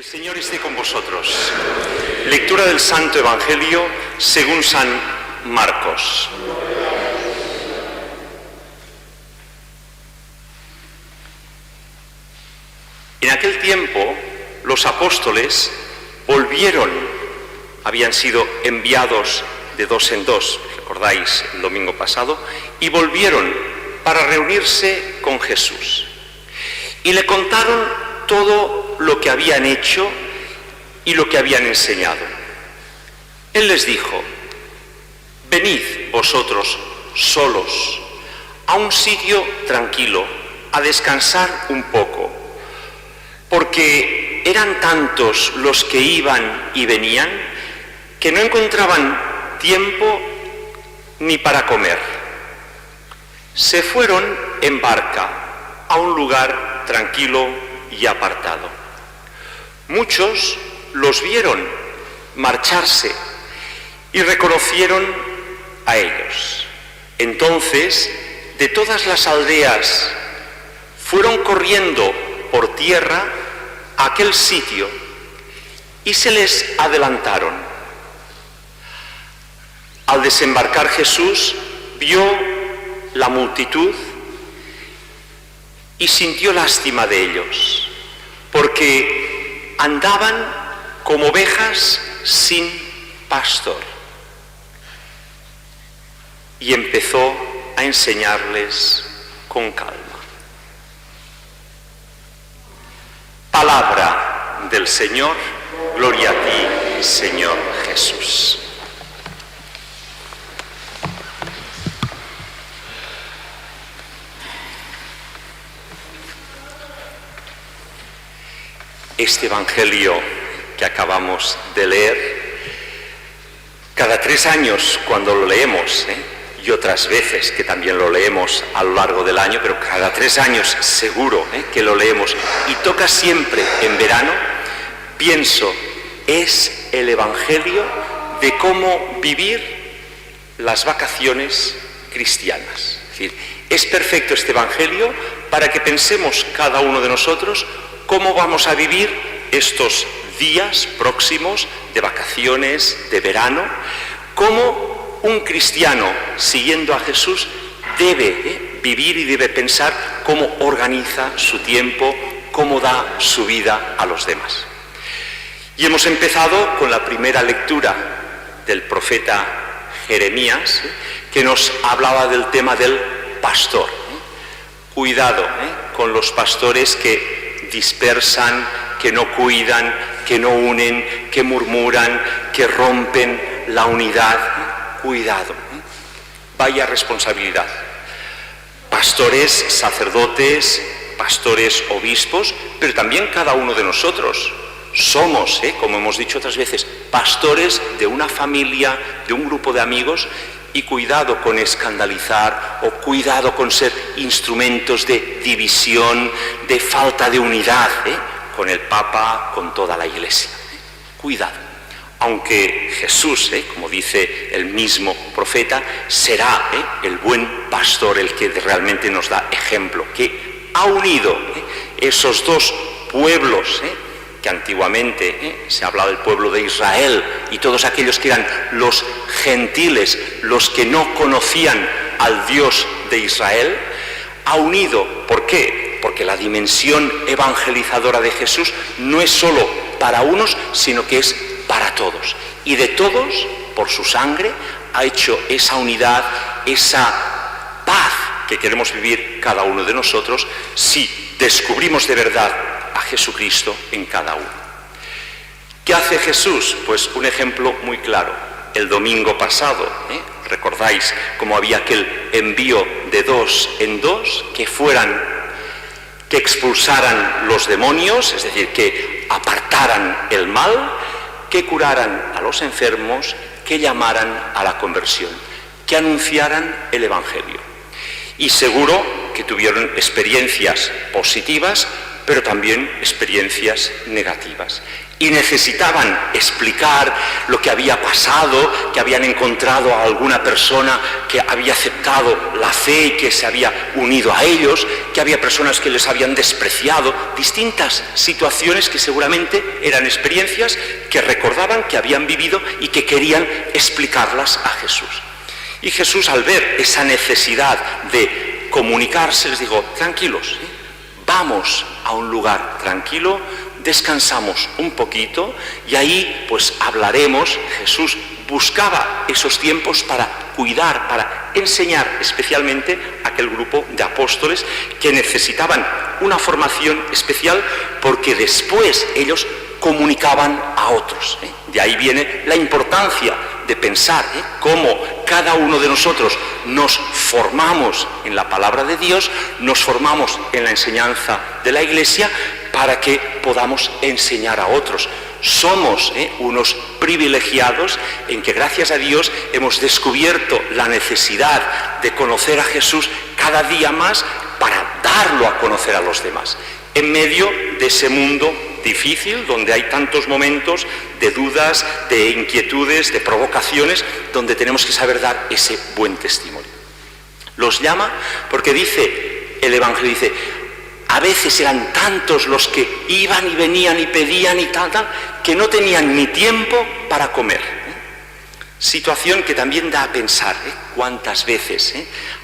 El Señor esté con vosotros. Lectura del Santo Evangelio según San Marcos. En aquel tiempo, los apóstoles habían sido enviados de dos en dos, recordáis el domingo pasado, y volvieron para reunirse con Jesús. Y le contaron todo lo que habían hecho y lo que habían enseñado. Él les dijo: venid vosotros solos a un sitio tranquilo, a descansar un poco, porque eran tantos los que iban y venían que no encontraban tiempo ni para comer. Se fueron en barca a un lugar tranquilo y apartado. Muchos los vieron marcharse y reconocieron a ellos. Entonces, de todas las aldeas fueron corriendo por tierra a aquel sitio y se les adelantaron. Al desembarcar Jesús, vio la multitud y sintió lástima de ellos, porque andaban como ovejas sin pastor. Y empezó a enseñarles con calma. Palabra del Señor, gloria a ti, Señor Jesús. Este Evangelio que acabamos de leer, cada 3 años cuando lo leemos, y otras veces que también lo leemos a lo largo del año, pero cada 3 años seguro que lo leemos, y toca siempre en verano, pienso, es el Evangelio de cómo vivir las vacaciones cristianas. Es decir, es perfecto este Evangelio para que pensemos cada uno de nosotros cómo vamos a vivir estos días próximos de vacaciones, de verano, cómo un cristiano siguiendo a Jesús debe vivir y debe pensar cómo organiza su tiempo, cómo da su vida a los demás. Y hemos empezado con la primera lectura del profeta Jeremías, que nos hablaba del tema del pastor. Cuidado con los pastores que dispersan, que no cuidan, que no unen, que murmuran, que rompen la unidad. Cuidado, vaya responsabilidad. Pastores, sacerdotes, pastores, obispos, pero también cada uno de nosotros somos, como hemos dicho otras veces, pastores de una familia, de un grupo de amigos. Y cuidado con escandalizar o cuidado con ser instrumentos de división, de falta de unidad, con el Papa, con toda la Iglesia. Cuidado. Aunque Jesús, como dice el mismo profeta, será el buen pastor el que realmente nos da ejemplo, que ha unido esos dos pueblos, que antiguamente se hablaba del pueblo de Israel y todos aquellos que eran los gentiles, los que no conocían al Dios de Israel, ha unido. ¿Por qué? Porque la dimensión evangelizadora de Jesús no es solo para unos, sino que es para todos. Y de todos, por su sangre, ha hecho esa unidad, esa paz que queremos vivir cada uno de nosotros si descubrimos de verdad a Jesucristo en cada uno. ¿Qué hace Jesús? Pues un ejemplo muy claro. El domingo pasado, recordáis cómo había aquel envío de 2 en 2, que expulsaran los demonios, es decir, que apartaran el mal, que curaran a los enfermos, que llamaran a la conversión, que anunciaran el Evangelio. Y seguro que tuvieron experiencias positivas, pero también experiencias negativas. Y necesitaban explicar lo que había pasado, que habían encontrado a alguna persona que había aceptado la fe y que se había unido a ellos, que había personas que les habían despreciado, distintas situaciones que seguramente eran experiencias que recordaban, que habían vivido y que querían explicarlas a Jesús. Y Jesús, al ver esa necesidad de comunicarse, les dijo: tranquilos, vamos a un lugar tranquilo, descansamos un poquito y ahí pues hablaremos. Jesús buscaba esos tiempos para cuidar, para enseñar especialmente a aquel grupo de apóstoles que necesitaban una formación especial, porque después ellos comunicaban a otros. De ahí viene la importancia de pensar cómo cada uno de nosotros nos formamos en la palabra de Dios, nos formamos en la enseñanza de la Iglesia para que podamos enseñar a otros. Somos unos privilegiados en que, gracias a Dios, hemos descubierto la necesidad de conocer a Jesús cada día más para darlo a conocer a los demás, en medio de ese mundo difícil, donde hay tantos momentos de dudas, de inquietudes, de provocaciones, donde tenemos que saber dar ese buen testimonio. Los llama porque dice el Evangelio, dice: a veces eran tantos los que iban y venían y pedían y tal, que no tenían ni tiempo para comer. Situación que también da a pensar, cuántas veces,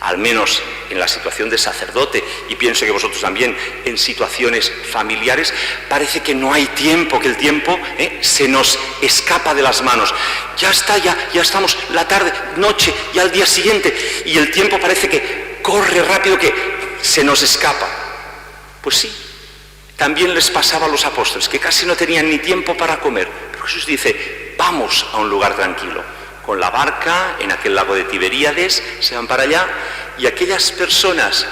al menos en la situación de sacerdote, y pienso que vosotros también, en situaciones familiares, parece que no hay tiempo, que el tiempo se nos escapa de las manos. Ya está, ya estamos la tarde, noche, y al día siguiente, y el tiempo parece que corre rápido, que se nos escapa. Pues sí, también les pasaba a los apóstoles, que casi no tenían ni tiempo para comer. Pero Jesús dice: vamos a un lugar tranquilo. Con la barca, en aquel lago de Tiberíades, se van para allá, y aquellas personas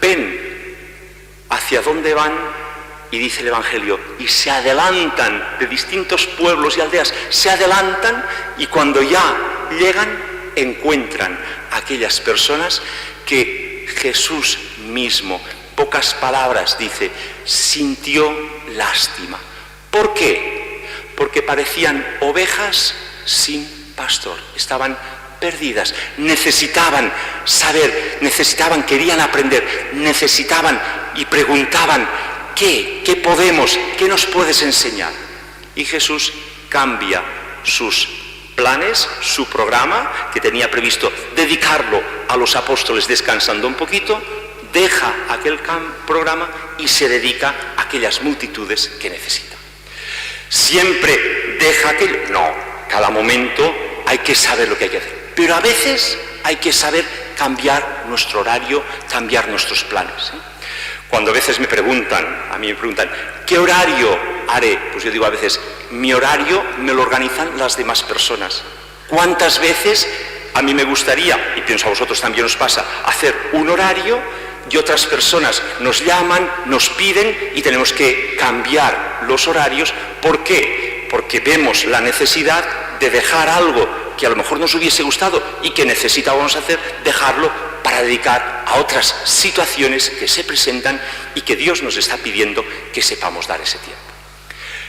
ven hacia dónde van, y dice el Evangelio, y se adelantan de distintos pueblos y aldeas, se adelantan, y cuando ya llegan, encuentran a aquellas personas que Jesús mismo, pocas palabras, dice, sintió lástima. ¿Por qué? Porque parecían ovejas sin pastor, estaban perdidas, necesitaban saber, querían aprender, necesitaban y preguntaban: ¿qué podemos, qué nos puedes enseñar? Y Jesús cambia sus planes, su programa, que tenía previsto dedicarlo a los apóstoles descansando un poquito, deja aquel programa y se dedica a aquellas multitudes que necesitan. ¿Siempre deja aquello? No, cada momento hay que saber lo que hay que hacer, pero a veces hay que saber cambiar nuestro horario, cambiar nuestros planes. Cuando a veces a mí me preguntan, ¿qué horario haré? Pues yo digo a veces, mi horario me lo organizan las demás personas. ¿Cuántas veces a mí me gustaría, y pienso a vosotros también os pasa, hacer un horario y otras personas nos llaman, nos piden y tenemos que cambiar los horarios? ¿Por qué? Porque vemos la necesidad de dejar algo que a lo mejor nos hubiese gustado y que necesitábamos hacer, dejarlo para dedicar a otras situaciones que se presentan y que Dios nos está pidiendo que sepamos dar ese tiempo.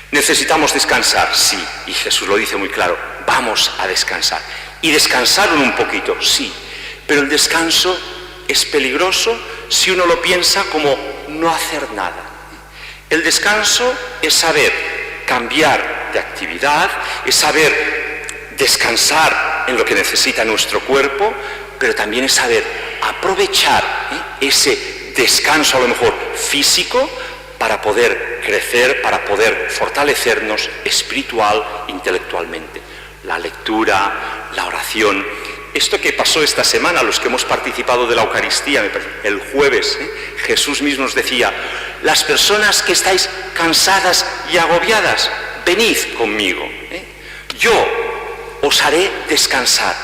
¿Necesitamos descansar? Sí, y Jesús lo dice muy claro, vamos a descansar. Y descansaron un poquito, sí, pero el descanso es peligroso si uno lo piensa como no hacer nada. El descanso es saber cambiar de actividad, es saber descansar en lo que necesita nuestro cuerpo, pero también es saber aprovechar ese descanso, a lo mejor físico, para poder crecer, para poder fortalecernos espiritual, intelectualmente. La lectura, la oración. Esto que pasó esta semana, los que hemos participado de la Eucaristía, el jueves, Jesús mismo nos decía: las personas que estáis cansadas y agobiadas, venid conmigo. Yo os haré descansar.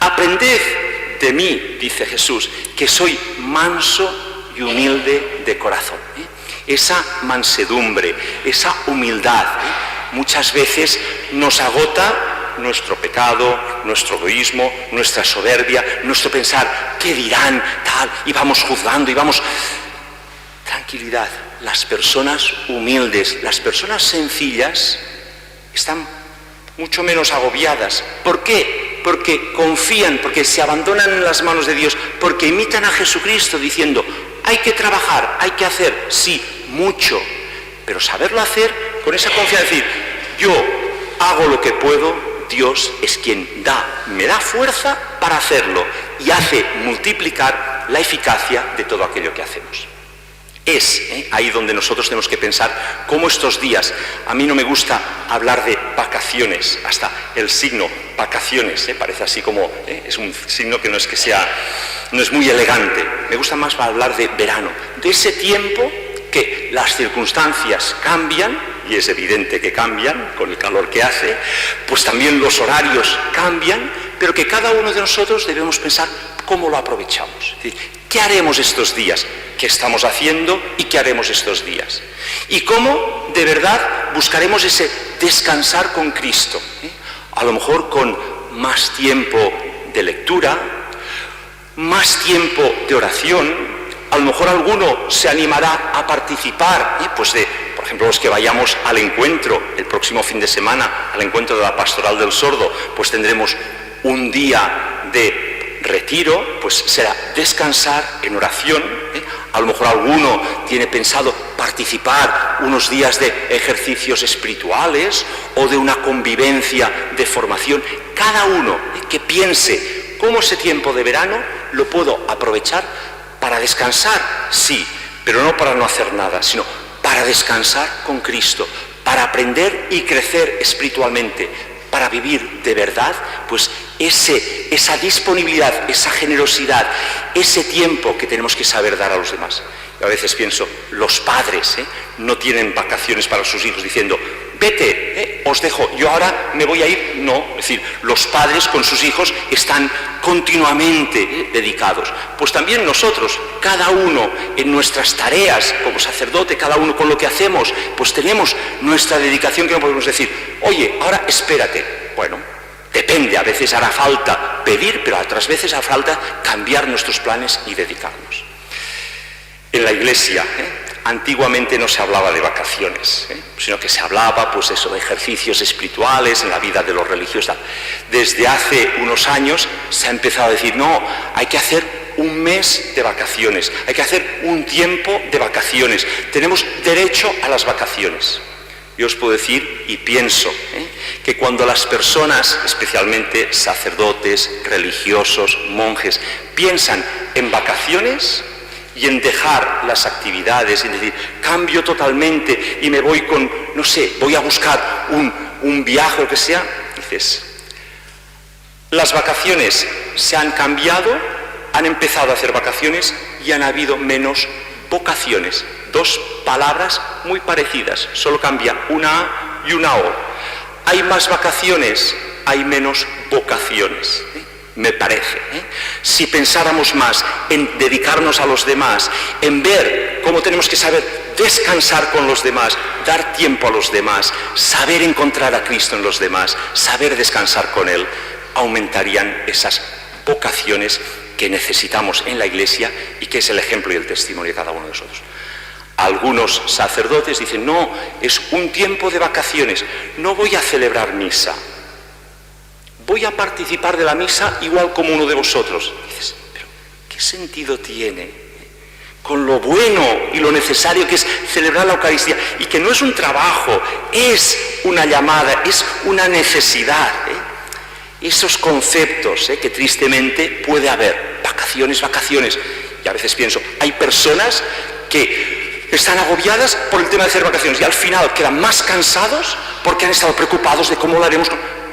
Aprended de mí, dice Jesús, que soy manso y humilde de corazón. Esa mansedumbre, esa humildad, muchas veces nos agota nuestro pecado, nuestro egoísmo, nuestra soberbia, nuestro pensar, ¿qué dirán? Tal, y vamos juzgando y vamos... Tranquilidad, las personas humildes, las personas sencillas, están mucho menos agobiadas. ¿Por qué? Porque confían, porque se abandonan en las manos de Dios, porque imitan a Jesucristo diciendo, hay que trabajar, hay que hacer, sí, mucho, pero saberlo hacer con esa confianza, decir, yo hago lo que puedo, Dios es quien me da fuerza para hacerlo y hace multiplicar la eficacia de todo aquello que hacemos. Es ahí donde nosotros tenemos que pensar cómo estos días, a mí no me gusta hablar de vacaciones, hasta el signo vacaciones, parece así como, es un signo que no es muy elegante, me gusta más hablar de verano, de ese tiempo que las circunstancias cambian, y es evidente que cambian con el calor que hace, pues también los horarios cambian, pero que cada uno de nosotros debemos pensar cómo lo aprovechamos. Es decir, ¿qué haremos estos días? ¿Qué estamos haciendo y qué haremos estos días? Y cómo de verdad buscaremos ese descansar con Cristo. A lo mejor con más tiempo de lectura, más tiempo de oración. A lo mejor alguno se animará a participar, pues por ejemplo, los que vayamos al encuentro el próximo fin de semana, al encuentro de la Pastoral del Sordo, pues tendremos un día de retiro, pues será descansar en oración. A lo mejor alguno tiene pensado participar unos días de ejercicios espirituales o de una convivencia de formación. Cada uno que piense cómo ese tiempo de verano lo puedo aprovechar para descansar, sí, pero no para no hacer nada, sino para descansar con Cristo, para aprender y crecer espiritualmente, para vivir de verdad, pues esa disponibilidad, esa generosidad, ese tiempo que tenemos que saber dar a los demás. Y a veces pienso, los padres no tienen vacaciones para sus hijos diciendo, vete, os dejo, yo ahora me voy a ir. No, es decir, los padres con sus hijos están continuamente dedicados. Pues también nosotros, cada uno en nuestras tareas como sacerdote, cada uno con lo que hacemos, pues tenemos nuestra dedicación que no podemos decir, oye, ahora espérate. Bueno, depende, a veces hará falta pedir, pero otras veces hará falta cambiar nuestros planes y dedicarnos. En la Iglesia, antiguamente no se hablaba de vacaciones, sino que se hablaba, pues eso, de ejercicios espirituales en la vida de los religiosos. Desde hace unos años se ha empezado a decir, no, hay que hacer un mes de vacaciones, hay que hacer un tiempo de vacaciones, tenemos derecho a las vacaciones. Yo os puedo decir, y pienso, que cuando las personas, especialmente sacerdotes, religiosos, monjes, piensan en vacaciones y en dejar las actividades, en decir, cambio totalmente y me voy con, no sé, voy a buscar un viaje o lo que sea, dices, las vacaciones se han cambiado, han empezado a hacer vacaciones y han habido menos vocaciones. Dos palabras muy parecidas, solo cambia una A y una O. Hay más vacaciones, hay menos vocaciones, me parece. Si pensáramos más en dedicarnos a los demás, en ver cómo tenemos que saber descansar con los demás, dar tiempo a los demás, saber encontrar a Cristo en los demás, saber descansar con Él, aumentarían esas vocaciones que necesitamos en la Iglesia y que es el ejemplo y el testimonio de cada uno de nosotros. Algunos sacerdotes dicen, no, es un tiempo de vacaciones, no voy a celebrar misa, voy a participar de la misa igual como uno de vosotros. Y dices, pero ¿qué sentido tiene? Con lo bueno y lo necesario que es celebrar la Eucaristía, y que no es un trabajo, es una llamada, es una necesidad. Esos conceptos que tristemente puede haber, vacaciones, y a veces pienso, hay personas que están agobiadas por el tema de hacer vacaciones y al final quedan más cansados porque han estado preocupados de cómo lo haremos.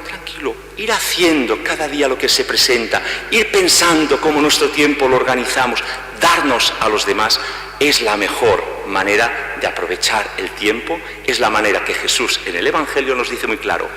Tranquilo, ir haciendo cada día lo que se presenta, ir pensando cómo nuestro tiempo lo organizamos, darnos a los demás, es la mejor manera de aprovechar el tiempo, es la manera que Jesús en el Evangelio nos dice muy claro,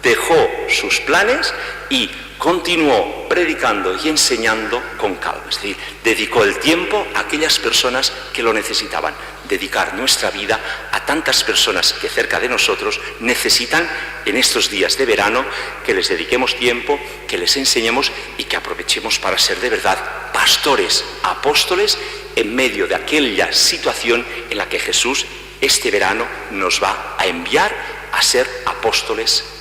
dejó sus planes y continuó predicando y enseñando con calma. Es decir, dedicó el tiempo a aquellas personas que lo necesitaban. Dedicar nuestra vida a tantas personas que cerca de nosotros necesitan en estos días de verano que les dediquemos tiempo, que les enseñemos y que aprovechemos para ser de verdad pastores, apóstoles en medio de aquella situación en la que Jesús este verano nos va a enviar a ser apóstoles